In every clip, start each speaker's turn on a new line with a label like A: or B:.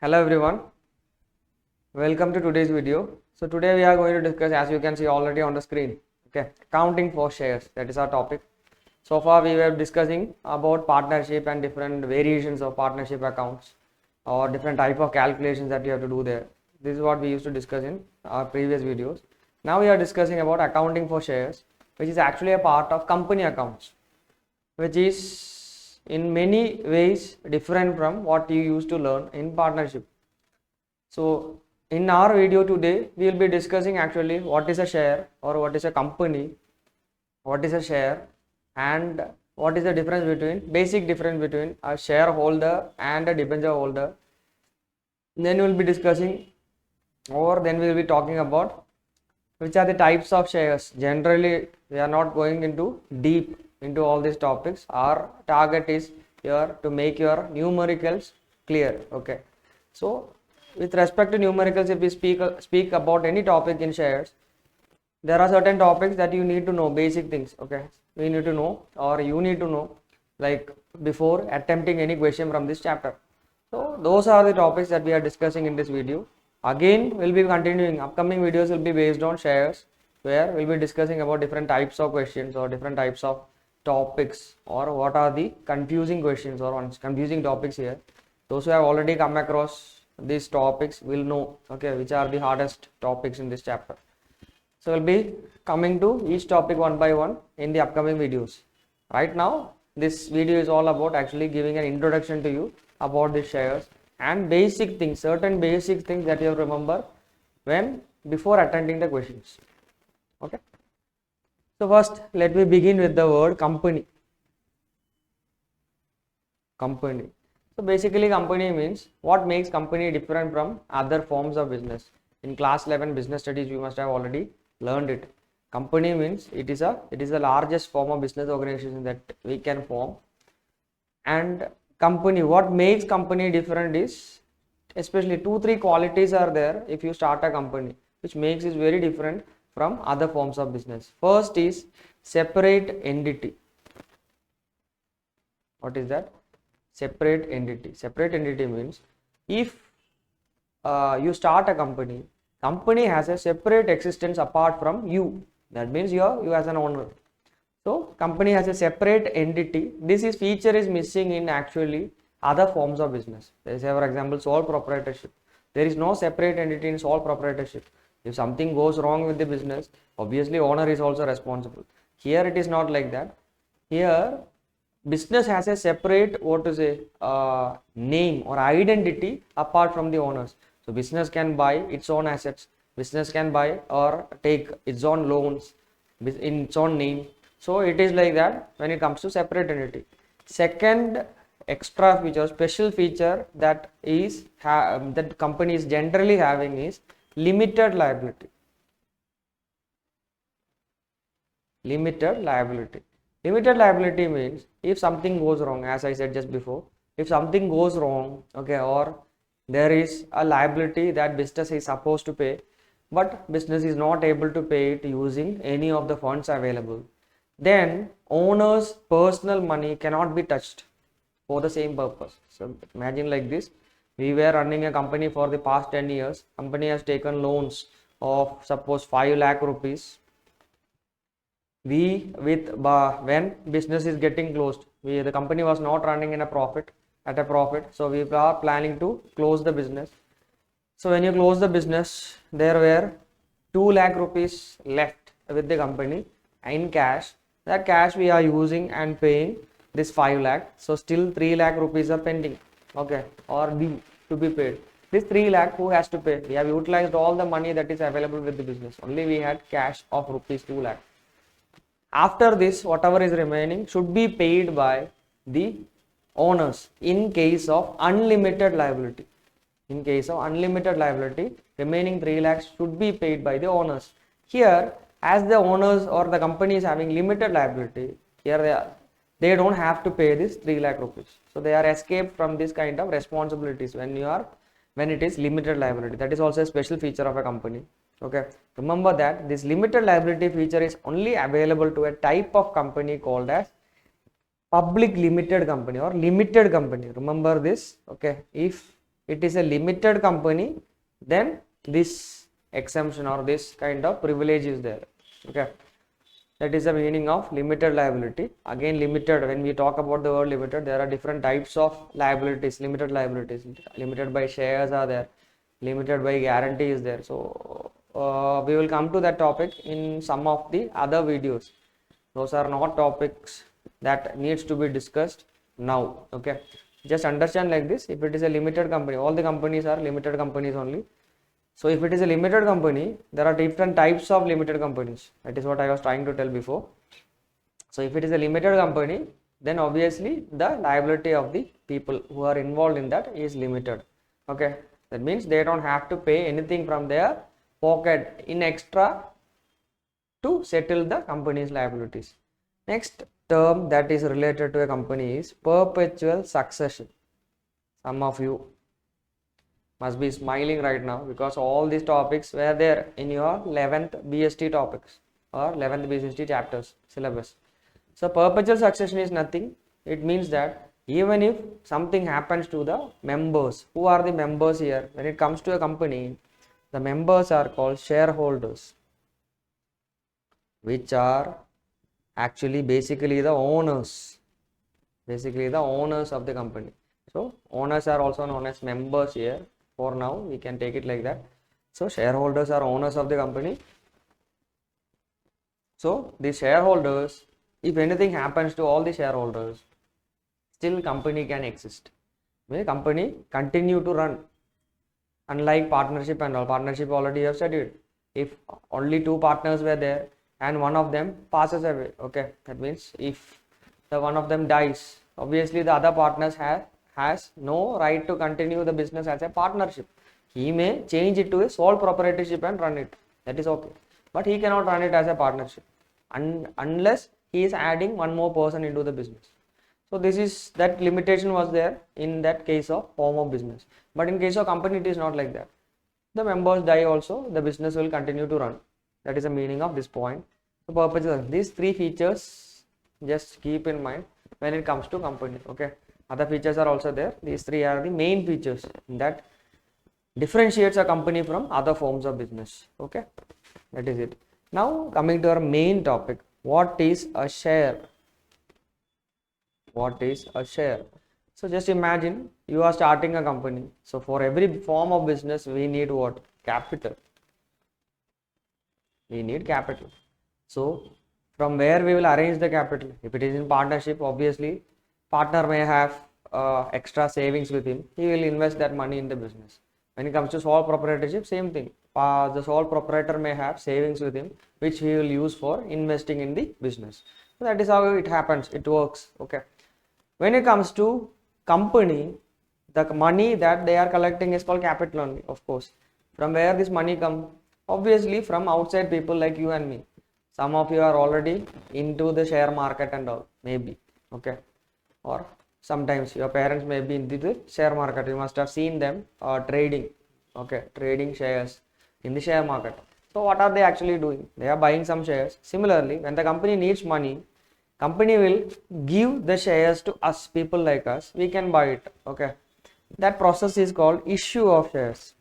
A: Hello everyone, welcome to today's video. So today we are going to discuss, as you can see already on the screen, okay, accounting for shares. That is our topic. So far we were discussing about partnership and different variations of partnership accounts or different type of calculations that you have to do there. This is what we used to discuss in our previous videos. Now we are discussing about accounting for shares, which is actually a part of company accounts, which is in many ways different from what you used to learn in partnership. So in our video today, we will be discussing actually what is a share or what is a company, what is a share, and what is the difference between, basic difference between a shareholder and a debenture holder. Then we will be discussing, or then we will be talking about which are the types of shares. Generally, we are not going into deep into all these topics. Our target is here to make your numericals clear. Okay, so with respect to numericals, if we speak about any topic in shares, there are certain topics that you need to know, basic things. Okay, we need to know, or you need to know, like before attempting any question from this chapter. So those are the topics that we are discussing in this video. Again, we'll be continuing. Upcoming videos will be based on shares, where we'll be discussing about different types of questions or different types of topics, or what are the confusing questions or confusing topics here. Those who have already come across these topics will know, okay, which are the hardest topics in this chapter. So we'll be coming to each topic one by one in the upcoming videos. Right now, this video is all about actually giving an introduction to you about the shares and basic things, certain basic things that you have to remember when before attending the questions. Okay. So first, let me begin with the word company. Company. So basically, company means what makes company different from other forms of business. In class 11 business studies, you must have already learned it. Company means it is the largest form of business organization that we can form. And company, what makes company different is especially 2-3 qualities are there if you start a company, which makes it very different from other forms of business. First is separate entity. What is that? Separate entity. Separate entity means if you start a company, company has a separate existence apart from you. That means you as an owner. So company has a separate entity. This feature is missing in actually other forms of business. There is, for example, sole proprietorship. There is no separate entity in sole proprietorship. If something goes wrong with the business, obviously owner is also responsible. Here it is not like that. Here business has a separate name or identity apart from the owners. So business can buy its own assets, business can buy or take its own loans in its own name. So it is like that when it comes to separate entity. Second extra feature, special feature that is that company is generally having is limited liability. Limited liability. Limited liability means if something goes wrong, as I said just before, if something goes wrong, okay, or there is a liability that business is supposed to pay, but business is not able to pay it using any of the funds available, then owner's personal money cannot be touched for the same purpose. So imagine like this, we were running a company for the past 10 years, company has taken loans of suppose 5 lakh rupees. When business is getting closed, the company was not running at a profit, so we are planning to close the business. So when you close the business, there were 2 lakh rupees left with the company in cash. That cash we are using and paying this 5 lakh. So still 3 lakh rupees are pending, okay, or due to be paid. This 3 lakh who has to pay? We have utilized all the money that is available with the business. Only we had cash of rupees 2 lakh. After this, whatever is remaining should be paid by the owners in case of unlimited liability. In case of unlimited liability, remaining 3 lakhs should be paid by the owners. Here, as the owners or the company is having limited liability, here they don't have to pay this 3 lakh rupees. So they are escaped from this kind of responsibilities when it is limited liability. That is also a special feature of a company. Okay, remember that this limited liability feature is only available to a type of company called as public limited company or limited company. Remember this. Okay, if it is a limited company, then this exemption or this kind of privilege is there. Okay, that is the meaning of limited liability. Again, limited, when we talk about the word limited, there are different types of liabilities, limited liabilities. Limited by shares are there, limited by guarantee is there. So we will come to that topic in some of the other videos. Those are not topics that needs to be discussed now. Okay, just understand like this. If it is a limited company, all the companies are limited companies only. So if it is a limited company, there are different types of limited companies. That is what I was trying to tell before. So if it is a limited company, then obviously the liability of the people who are involved in that is limited. Okay, that means they don't have to pay anything from their pocket in extra to settle the company's liabilities. Next term that is related to a company is perpetual succession. Some of you must be smiling right now because all these topics were there in your 11th BST topics or 11th BST chapters syllabus. So perpetual succession is nothing. It means that even if something happens to the members, who are the members here? When it comes to a company, the members are called shareholders, which are actually basically the owners, of the company. So owners are also known as members here. For now, we can take it like that. So shareholders are owners of the company. So the shareholders, if anything happens to all the shareholders, still company can exist. The company continue to run. Unlike partnership and all, partnership already have said it. If only two partners were there and one of them passes away, okay, that means if the one of them dies, obviously the other partners has no right to continue the business as a partnership. He may change it to a sole proprietorship and run it. That is okay. But he cannot run it as a partnership unless he is adding one more person into the business. So this is, that limitation was there in that case of form of business. But in case of company, it is not like that. The members die also, the business will continue to run. That is the meaning of this point. So perpetual, these three features just keep in mind when it comes to company. Okay. Other features are also there. These three are the main features that differentiates a company from other forms of business. Okay, that is it. Now coming to our main topic, what is a share? What is a share? So just imagine you are starting a company. So for every form of business, we need what? Capital. We need capital. So from where we will arrange the capital? If it is in partnership, obviously partner may have extra savings with him. He will invest that money in the business. When it comes to sole proprietorship, same thing. The sole proprietor may have savings with him, which he will use for investing in the business. So that is how it happens. It works. Okay. When it comes to company, the money that they are collecting is called capital only, of course. From where this money comes? Obviously from outside people like you and me. Some of you are already into the share market and all, maybe. Okay. Or sometimes your parents may be into the share market. You must have seen them trading. Okay, trading shares in the share market. So what are they actually doing? They are buying some shares. Similarly, when the company needs money, company will give the shares to us, people like us. We can buy it. Okay, that process is called issue of shares.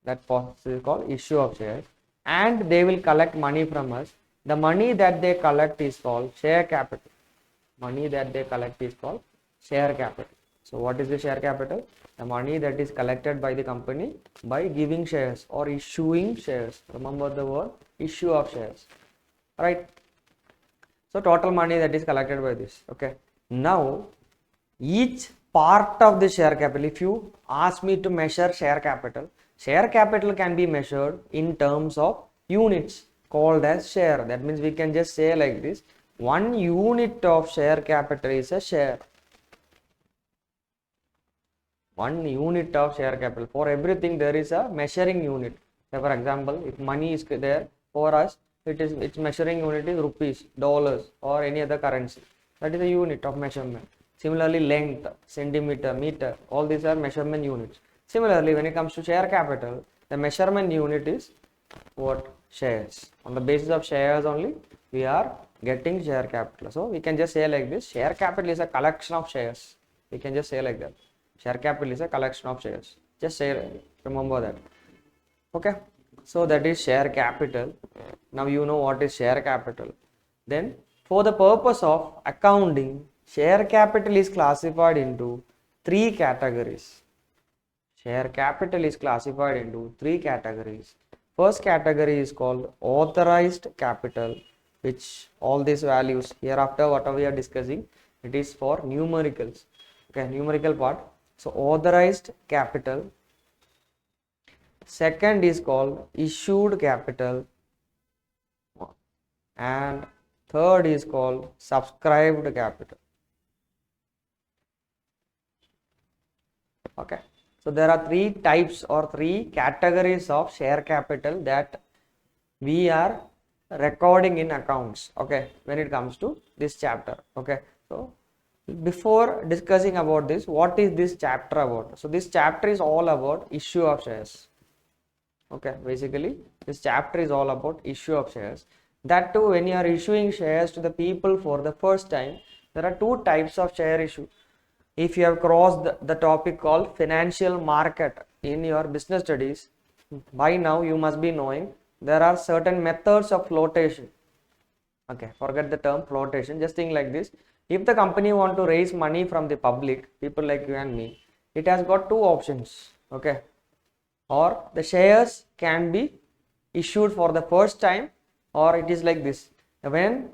A: That process is called issue of shares, and they will collect money from us. The money that they collect is called share capital. Money that they collect is called share capital. So what is the share capital? The money that is collected by the company by giving shares or issuing shares. Remember the word issue of shares, right? So total money that is collected by this. Okay. Now each part of the share capital, if you ask me to measure share capital can be measured in terms of units called as share. That means we can just say like this: 1 unit of share capital is a share. 1 unit of share capital. For everything there is a measuring unit. So for example, if money is there for us, its measuring unit is rupees, dollars, or any other currency. That is a unit of measurement. Similarly, length, centimeter, meter, all these are measurement units. Similarly, when it comes to share capital, the measurement unit is what? Shares. On the basis of shares only, we are getting share capital. So we can just say like this: share capital is a collection of shares. We can just say like that. Share capital is a collection of shares. Just say, remember that. Okay. So that is share capital. Now you know what is share capital. Then for the purpose of accounting, share capital is classified into three categories. Share capital is classified into three categories. First category is called authorized capital, which all these values hereafter whatever we are discussing, it is for numericals. Okay, numerical part. So authorized capital. Second is called issued capital, and third is called subscribed capital. Okay, so there are three types or three categories of share capital that we are recording in accounts. Okay, when it comes to this chapter. Okay, so before discussing about this, what is this chapter about? So this chapter is all about issue of shares. Okay, basically this chapter is all about issue of shares. That too, when you are issuing shares to the people for the first time, there are two types of share issue. If you have crossed the topic called financial market in your business studies, by now you must be knowing there are certain methods of flotation. Okay, forget the term flotation, just think like this. If the company want to raise money from the public, people like you and me, it has got two options. Okay, or the shares can be issued for the first time, or it is like this. When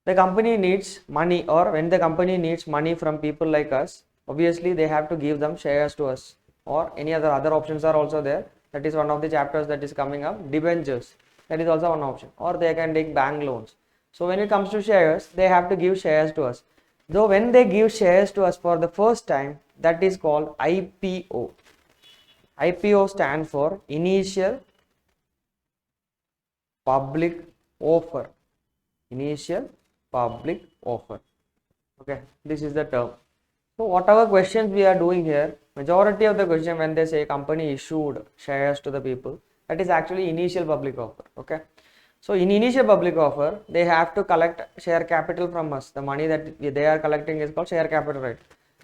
A: the company needs money, or when the company needs money from people like us, obviously they have to give them shares to us, or any other options are also there. That is one of the chapters that is coming up. Debentures, that is also one option, or they can take bank loans. So when it comes to shares, they have to give shares to us. Though when they give shares to us for the first time, that is called IPO. IPO stands for initial public offer. Initial public offer. Okay, this is the term. So whatever questions we are doing here, majority of the question when they say company issued shares to the people, that is actually initial public offer. Okay, so in initial public offer, they have to collect share capital from us. The money that they are collecting is called share capital, right?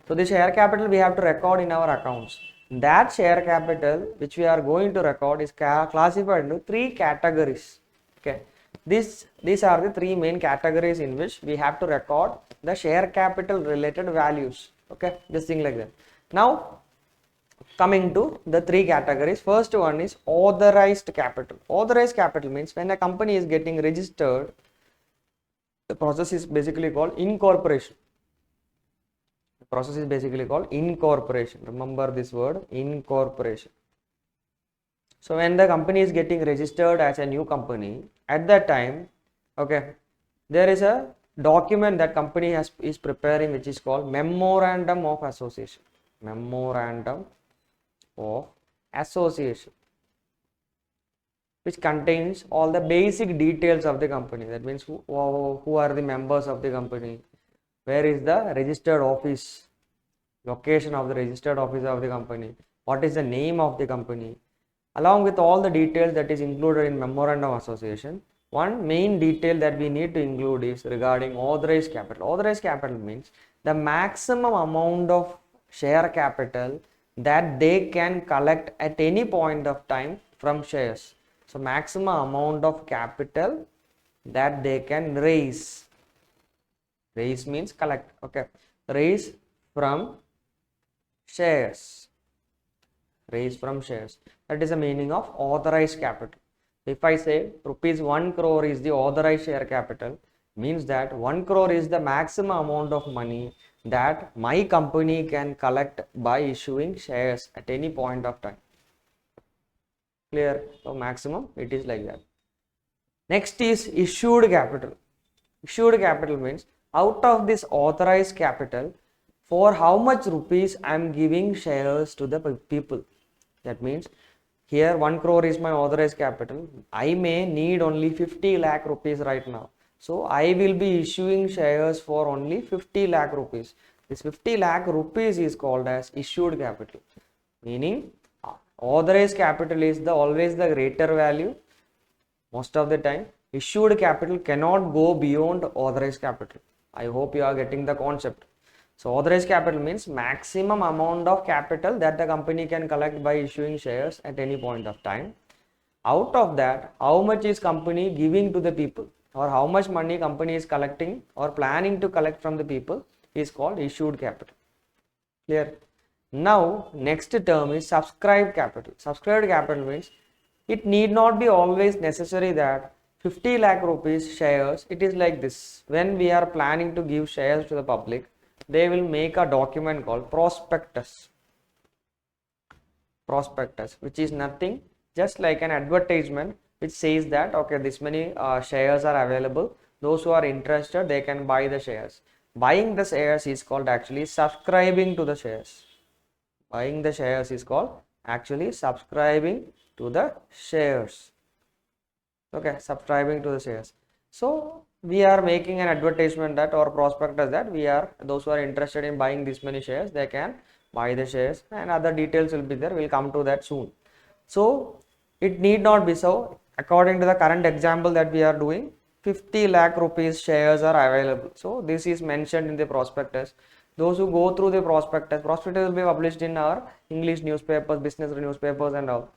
A: So the share capital we have to record in our accounts. That share capital which we are going to record is classified into three categories. Okay, these are the three main categories in which we have to record the share capital related values. Okay, just think like that. Now coming to the three categories, first one is authorized capital. Authorized capital means when a company is getting registered, the process is basically called incorporation. The process is basically called incorporation. Remember this word, incorporation. So when the company is getting registered as a new company, at that time, okay, there is a document that company is preparing which is called memorandum of association. Memorandum of association, which contains all the basic details of the company. That means who are the members of the company, where is the registered office, location of the registered office of the company, what is the name of the company, along with all the details that is included in memorandum of association. One main detail that we need to include is regarding authorized capital. Authorized capital means the maximum amount of share capital that they can collect at any point of time from shares. So maximum amount of capital that they can raise. Raise means collect. Okay, raise from shares. Raise from shares. That is the meaning of authorized capital. If I say rupees 1 crore is the authorized share capital, means that 1 crore is the maximum amount of money that my company can collect by issuing shares at any point of time. Clear? So maximum it is like that. Next is issued capital. Issued capital means out of this authorized capital, for how much rupees I am giving shares to the people. That means here 1 crore is my authorized capital. I may need only 50 lakh rupees right now. So I will be issuing shares for only 50 lakh rupees. This 50 lakh rupees is called as issued capital. Meaning authorized capital is always the greater value. Most of the time issued capital cannot go beyond authorized capital. I hope you are getting the concept. So authorized capital means maximum amount of capital that the company can collect by issuing shares at any point of time. Out of that, how much is company giving to the people, or how much money company is collecting or planning to collect from the people is called issued capital. Clear? Now next term is subscribed capital. Subscribed capital means it need not be always necessary that 50 lakh rupees shares. It is like this: when we are planning to give shares to the public, they will make a document called prospectus. Prospectus, which is nothing, just like an advertisement which says that okay, this many shares are available. Those who are interested, they can buy the shares. Buying the shares is called actually subscribing to the shares. Buying the shares is called actually subscribing to the shares. Okay, subscribing to the shares. So we are making an advertisement that, or prospectus that we are, those who are interested in buying this many shares, they can buy the shares, and other details will be there. We'll come to that soon. So it need not be so. According to the current example that we are doing, 50 lakh rupees shares are available. So this is mentioned in the prospectus. Those who go through the prospectus will be published in our English newspapers, business newspapers and all.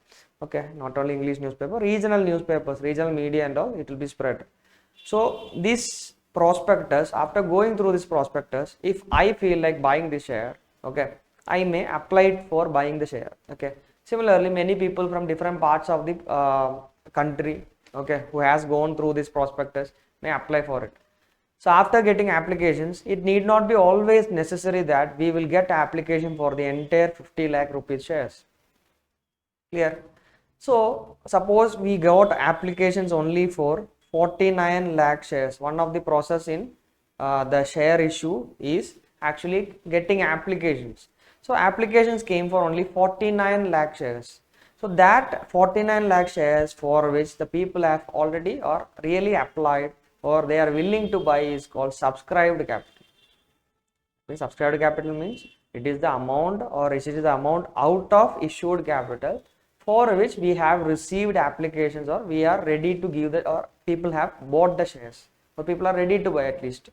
A: Okay, not only English newspaper, regional newspapers, regional media and all, it will be spread. So this prospectus, after going through this prospectus, if I feel like buying this share, okay, I may apply it for buying the share. Okay. Similarly, many people from different parts of the country, okay, who has gone through this prospectus may apply for it. So after getting applications, it need not be always necessary that we will get application for the entire 50 lakh rupees shares. Clear? So suppose we got applications only for 49 lakh shares. One of the process in the share issue is actually getting applications. So applications came for only 49 lakh shares. So that 49 lakh shares for which the people have already or really applied or they are willing to buy is called subscribed capital. Subscribed capital means it is the amount, or it is the amount out of issued capital for which we have received applications, or we are ready to give that, or people have bought the shares, or people are ready to buy at least.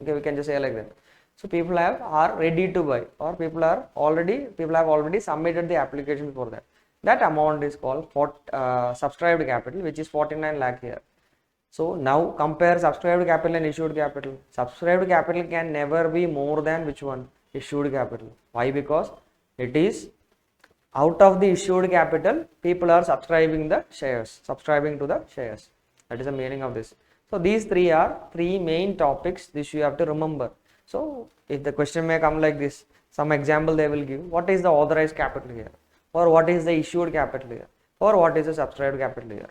A: Okay, we can just say like that. So people are ready to buy, or people have already submitted the application for that. That amount is called subscribed capital, which is 49 lakh here. So now compare subscribed capital and issued capital. Subscribed capital can never be more than which one? Issued capital. Why? Because it is out of the issued capital, people are subscribing to the shares. That is the meaning of this. So these three are three main topics this you have to remember. So if the question may come like this, some example they will give, what is the authorized capital here, or what is the issued capital here, or what is the subscribed capital here.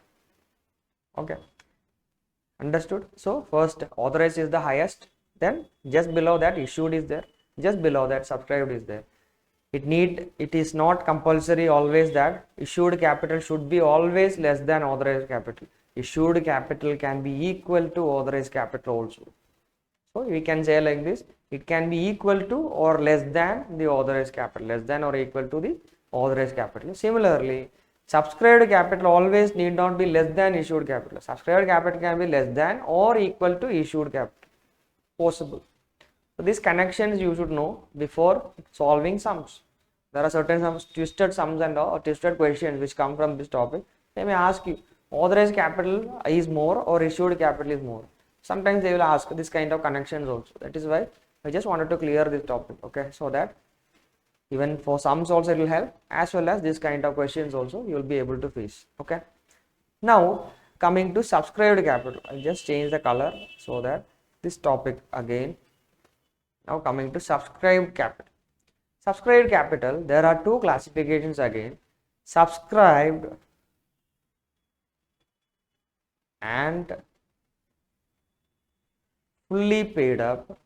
A: Okay, understood? So first authorized is the highest, then just below that issued is there, just below that subscribed is there. It is not compulsory always that issued capital should be always less than authorized capital. Issued capital can be equal to authorized capital also. So we can say like this, it can be equal to or less than the authorized capital, less than or equal to the authorized capital. Similarly, subscribed capital always need not be less than issued capital. Subscribed capital can be less than or equal to issued capital. Possible. So these connections you should know before solving sums. There are certain twisted sums and or twisted questions which come from this topic. They may ask you, authorized capital is more or issued capital is more. Sometimes they will ask this kind of connections also. That is why I just wanted to clear this topic. Okay, so that even for sums also it will help, as well as this kind of questions also you will be able to face. Okay. Now coming to subscribed capital, I'll just change the color so that this topic again. Now coming to subscribed capital. Subscribed capital, there are two classifications again, subscribed and fully paid up,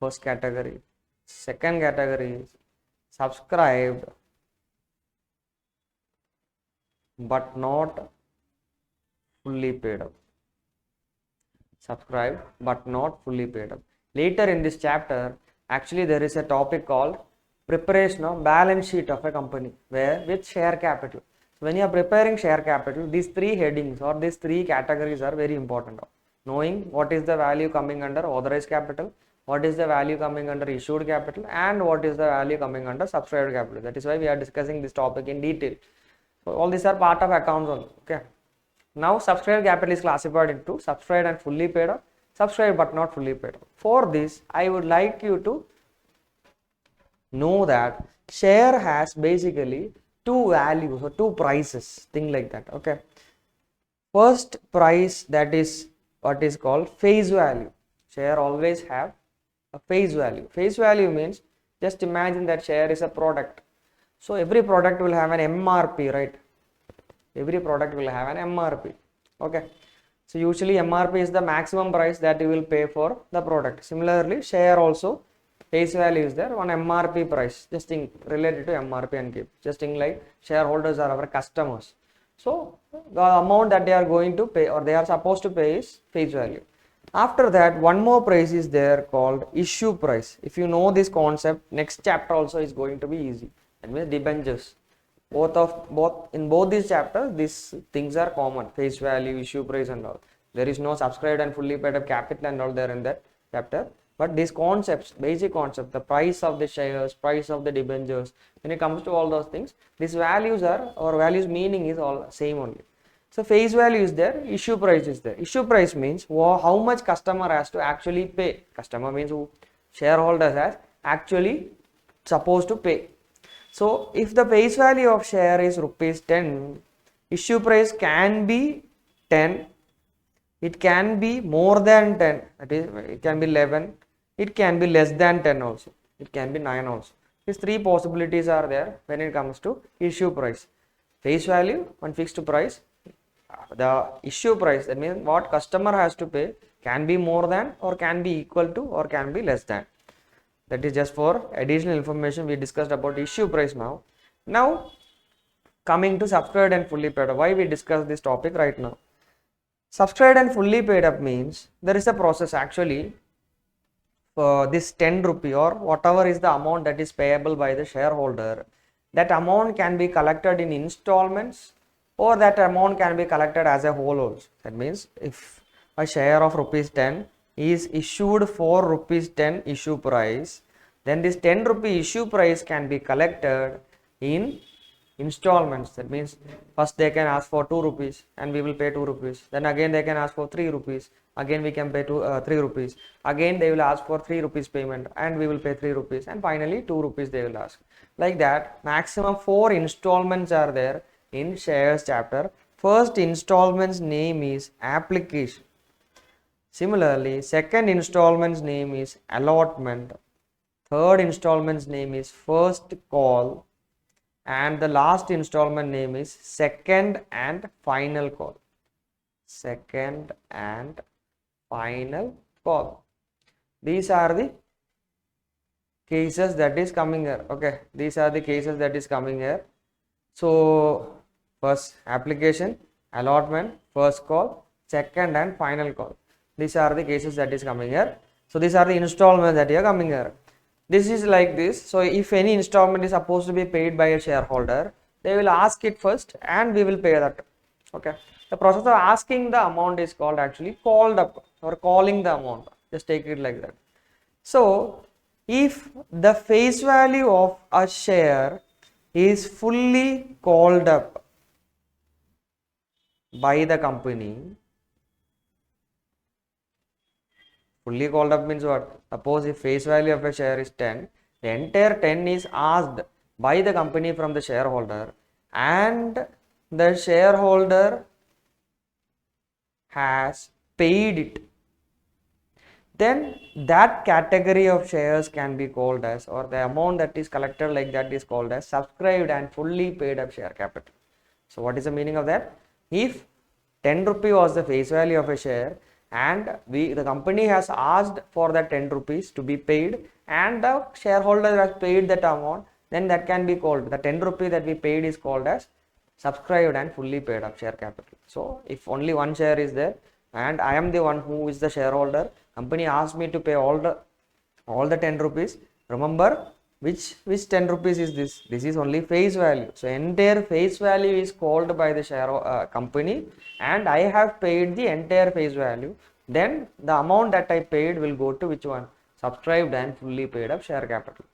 A: first category. Second category is subscribed but not fully paid up. Subscribed but not fully paid up. Later in this chapter, actually there is a topic called preparation of balance sheet of a company, where with share capital. So when you are preparing share capital, these three headings or these three categories are very important. Knowing what is the value coming under authorized capital, what is the value coming under issued capital and what is the value coming under subscribed capital. That is why we are discussing this topic in detail. So all these are part of accounts only. Okay. Now subscribed capital is classified into subscribed and fully paid up, subscribed but not fully paid up. For this, I would like you to know that share has basically two values or two prices, thing like that. Okay. First price, that is what is called face value. Share always have a face value. Face value means, just imagine that share is a product. So every product will have an MRP, right? Every product will have an MRP. Okay. So usually MRP is the maximum price that you will pay for the product. Similarly, share also face value is there, one MRP price. Just think related to MRP and keep. Just think like shareholders are our customers. So the amount that they are going to pay or they are supposed to pay is face value. After that, one more price is there called issue price. If you know this concept, next chapter also is going to be easy. That means debentures. In both these chapters, these things are common. Face value, issue price and all. There is no subscribed and fully paid up capital and all there in that chapter. But these concepts, basic concept, the price of the shares, price of the debentures, when it comes to all those things, these values are, or values meaning is all same only. So face value is there, issue price is there. Issue price means how much customer has to actually pay. Customer means who? Shareholders has actually supposed to pay. So if the face value of share is rupees 10, issue price can be 10, it can be more than 10, that is it can be 11, it can be less than 10 also, it can be 9 also. These three possibilities are there when it comes to issue price. Face value, one fixed price. The issue price, that means what customer has to pay, can be more than or can be equal to or can be less than. That is just for additional information. We discussed about issue price now. Now coming to subscribed and fully paid up. Why we discuss this topic right now? Subscribed and fully paid up means there is a process actually for this 10 rupee or whatever is the amount that is payable by the shareholder. That amount can be collected in installments or that amount can be collected as a whole also. That means if a share of rupees 10 is issued for rupees 10 issue price, then this 10 rupee issue price can be collected in installments. That means first they can ask for 2 rupees and we will pay 2 rupees. Then again they can ask for 3 rupees. Again we can pay 3 rupees. Again they will ask for 3 rupees payment and we will pay 3 rupees. And finally 2 rupees they will ask. Like that, maximum 4 installments are there in shares chapter. First installment's name is application. Similarly, second installment's name is allotment. Third installment's name is first call. And the last installment name is second and final call. Second and final call. These are the cases that is coming here. Okay, these are the cases that is coming here. So first application, allotment, first call, second and final call. These are the cases that is coming here. So these are the installments that are coming here. This is like this. So if any installment is supposed to be paid by a shareholder, they will ask it first and we will pay that. Okay. The process of asking the amount is called actually called up or calling the amount. Just take it like that. So if the face value of a share is fully called up by the company, fully called up means what? Suppose if face value of a share is 10, the entire 10 is asked by the company from the shareholder and the shareholder has paid it. Then that category of shares can be called as, or the amount that is collected like that is called as subscribed and fully paid up share capital. So what is the meaning of that? If 10 rupee was the face value of a share and the company has asked for that 10 rupees to be paid and the shareholder has paid that amount, then that can be called, the 10 rupee that we paid is called as subscribed and fully paid up share capital. So if only one share is there and I am the one who is the shareholder, company asked me to pay all the 10 rupees. Remember which 10 rupees is this? This is only face value. So entire face value is called by the share company and I have paid the entire face value. Then the amount that I paid will go to which one? subscribed and fully paid up share capital.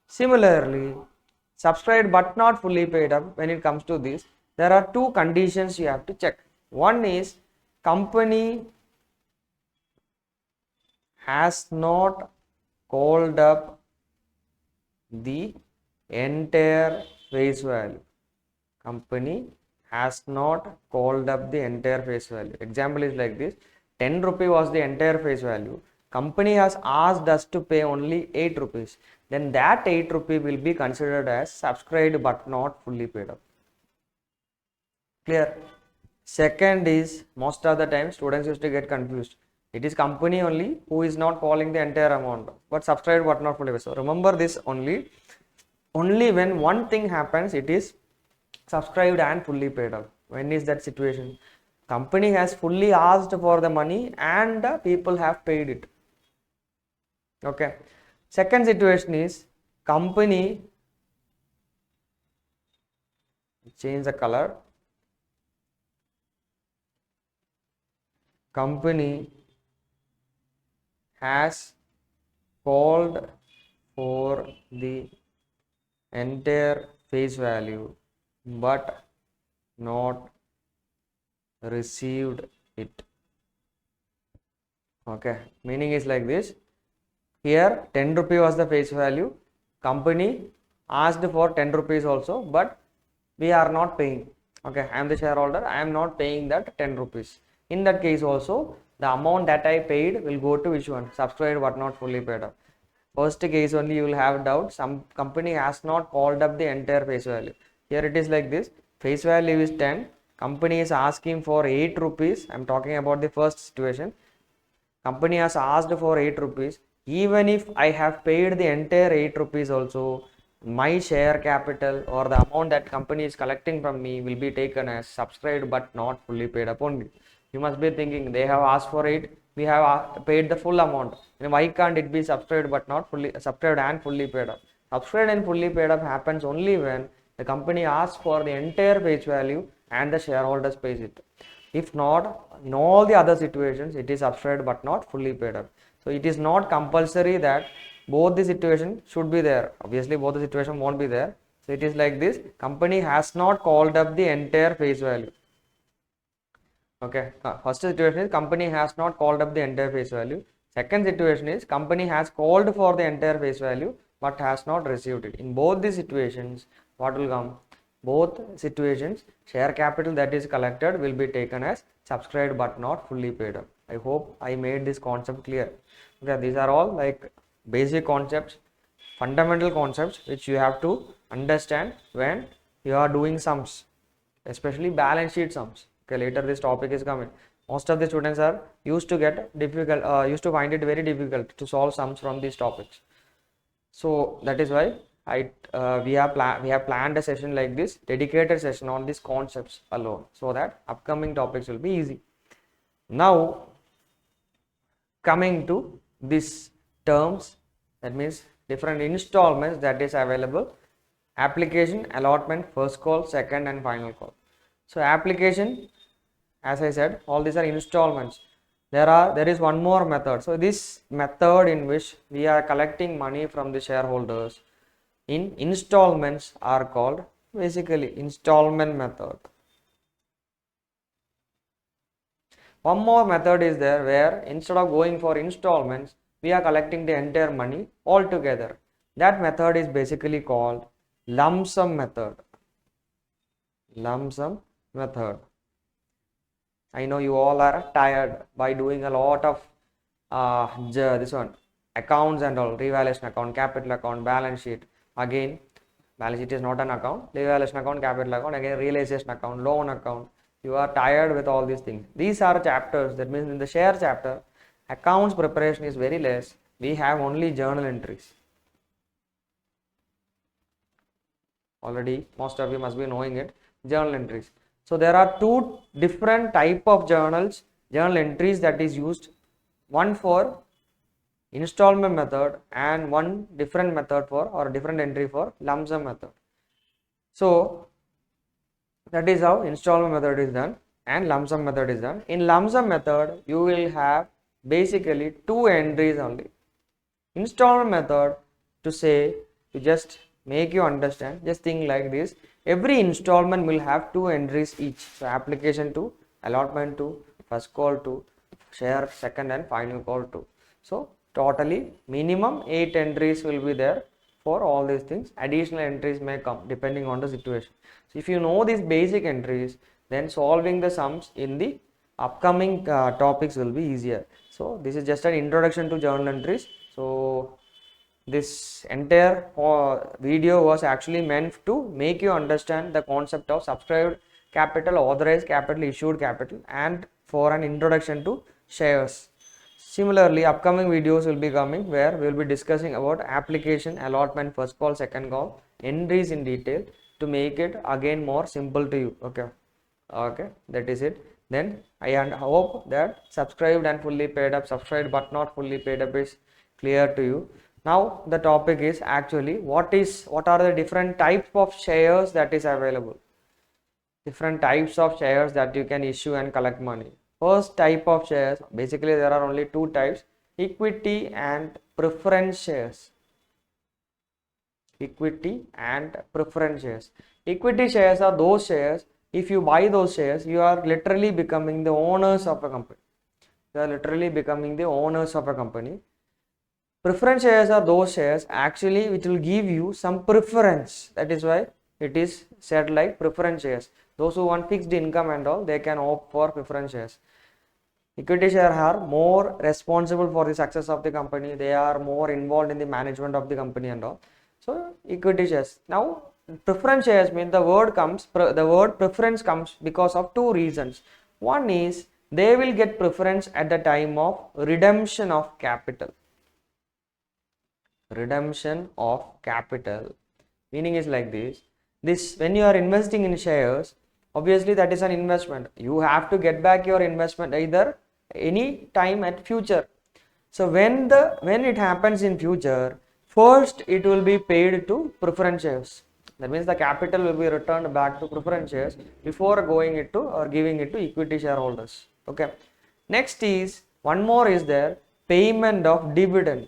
A: Similarly, subscribed but not fully paid up, when it comes to this, there are two conditions you have to check. One is company has not called up the entire face value. Company has not called up the entire face value. Example is like this: 10 rupee was the entire face value. Company has asked us to pay only 8 rupees. Then that 8 rupee will be considered as subscribed but not fully paid up. Clear? Second is, most of the time students used to get confused. It is company only who is not calling the entire amount, but subscribed but not fully paid. So remember this only when one thing happens, it is subscribed and fully paid up. When is that situation? Company has fully asked for the money and the people have paid it. Okay. Second situation is company, change the color. Company has called for the entire face value but not received it. Okay, meaning is like this: here 10 rupee was the face value, company asked for 10 rupees also, but we are not paying. Okay, I am the shareholder, I am not paying that 10 rupees. In that case also, the amount that I paid will go to which one? Subscribed but not fully paid up. First case only you will have doubt, some company has not called up the entire face value. Here it is like this: face value is 10, company is asking for 8 rupees. I am talking about the first situation. Company has asked for 8 rupees. Even if I have paid the entire 8 rupees also, my share capital or the amount that company is collecting from me will be taken as subscribed but not fully paid up only. You must be thinking, they have asked for 8, we have paid the full amount. And why can't it be subscribed but not fully subscribed and fully paid up? Subscribed and fully paid up happens only when the company asks for the entire face value and the shareholders pays it. If not, in all the other situations, it is subscribed but not fully paid up. So it is not compulsory that both the situation should be there. Obviously, both the situation won't be there. So it is like this: company has not called up the entire face value. Okay, first situation is company has not called up the entire face value. Second situation is company has called for the entire face value but has not received it. In both the situations, what will come? Both situations, share capital that is collected will be taken as subscribed but not fully paid up. I hope I made this concept clear. Okay, these are all like basic concepts, fundamental concepts which you have to understand when you are doing sums, especially balance sheet sums. Okay, later this topic is coming. Most of the students are used to find it very difficult to solve sums from these topics. So that is why we have planned a session like this, dedicated session on these concepts alone, so that upcoming topics will be easy. Now coming to these terms, that means different installments that is available: application, allotment, first call, second and final call. So application, as I said, all these are installments. There is one more method. So this method in which we are collecting money from the shareholders in installments are called basically installment method. One more method is there where instead of going for installments, we are collecting the entire money all together. That method is basically called lump sum method. Lump sum method. I know you all are tired by doing a lot of accounts and all, revaluation account, capital account, balance sheet. Again, balance sheet is not an account, revaluation account, capital account, again realization account, loan account. You are tired with all these things. These are chapters. That means in the share chapter, accounts preparation is very less. We have only journal entries. Already most of you must be knowing it. Journal entries. So there are two different type of journal entries that is used. One for installment method and one different method for, or different entry for, lump sum method. So that is how installment method is done and lump sum method is done. In lump sum method, you will have basically two entries only. Installment method, to say, to just make you understand, just think like this. Every installment will have 2 entries each. So application 2, allotment 2, first call 2, share second and final call 2. So totally minimum 8 entries will be there for all these things. Additional entries may come depending on the situation. So if you know these basic entries, then solving the sums in the upcoming topics will be easier. So this is just an introduction to journal entries. So this entire video was actually meant to make you understand the concept of subscribed capital, authorized capital, issued capital, and for an introduction to shares. Similarly, upcoming videos will be coming where we will be discussing about application, allotment, first call, second call, entries in detail, to make it again more simple to you. Okay, that is it. Then I hope that subscribed and fully paid up, subscribed but not fully paid up is clear to you. Now the topic is actually what are the different types of shares that is available. Different types of shares that you can issue and collect money. First type of shares, basically there are only 2 types, equity and preference shares. Equity and preference shares. Equity shares are those shares, if you buy those shares, you are literally becoming the owners of a company. You are literally becoming the owners of a company. Preference shares are those shares actually which will give you some preference. That is why it is said like preference shares. Those who want fixed income and all, they can opt for preference shares. Equity shares are more responsible for the success of the company. They are more involved in the management of the company and all. So equity shares. Now preference shares mean the word preference comes because of 2 reasons. One is they will get preference at the time of redemption of capital. Redemption of capital. Meaning is like this, when you are investing in shares, obviously that is an investment. You have to get back your investment either any time at future. So when it happens in future, first it will be paid to preference shares. That means the capital will be returned back to preference shares before going it to or giving it to equity shareholders. Okay. Next is one more is there, payment of dividend.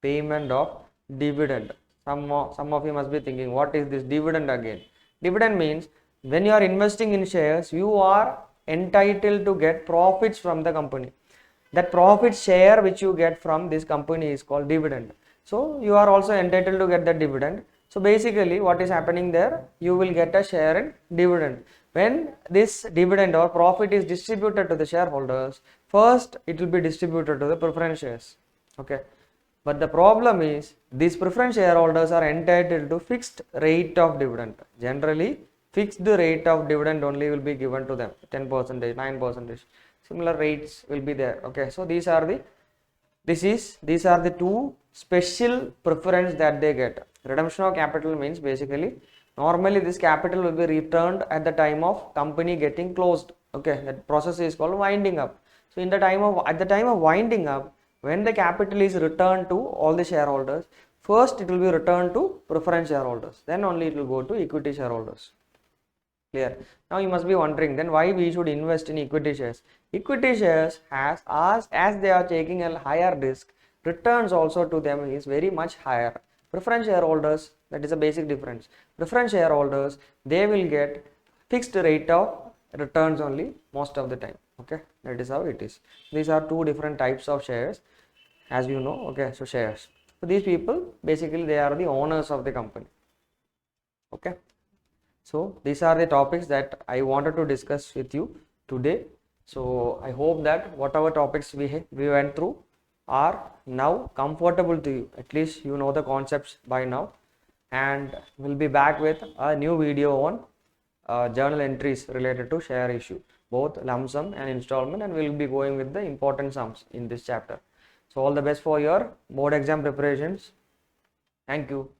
A: Payment of dividend. Some of you must be thinking, what is this dividend again? Dividend means when you are investing in shares, you are entitled to get profits from the company. That profit share which you get from this company is called dividend. So you are also entitled to get the dividend. So basically what is happening there, you will get a share in dividend. When this dividend or profit is distributed to the shareholders, first it will be distributed to the preference shares. Okay. But the problem is these preference shareholders are entitled to fixed rate of dividend. Generally, fixed rate of dividend only will be given to them, 10%, 9%. Similar rates will be there. Okay, so these are the 2 special preference that they get. Redemption of capital means basically normally this capital will be returned at the time of company getting closed. Okay, that process is called winding up. So at the time of winding up, when the capital is returned to all the shareholders, first it will be returned to preference shareholders, then only it will go to equity shareholders. Clear? Now you must be wondering then why we should invest in equity shares. Equity shares as they are taking a higher risk, returns also to them is very much higher. Preference shareholders, that is a basic difference. Preference shareholders, they will get fixed rate of returns only most of the time. Okay, that is how it is. These are 2 different types of shares, as you know. Okay, so shares. So these people basically they are the owners of the company. Okay. So these are the topics that I wanted to discuss with you today. So I hope that whatever topics we went through are now comfortable to you. At least you know the concepts by now. And we'll be back with a new video on journal entries related to share issue, both lump sum and installment, and we'll be going with the important sums in this chapter. So all the best for your board exam preparations. Thank you.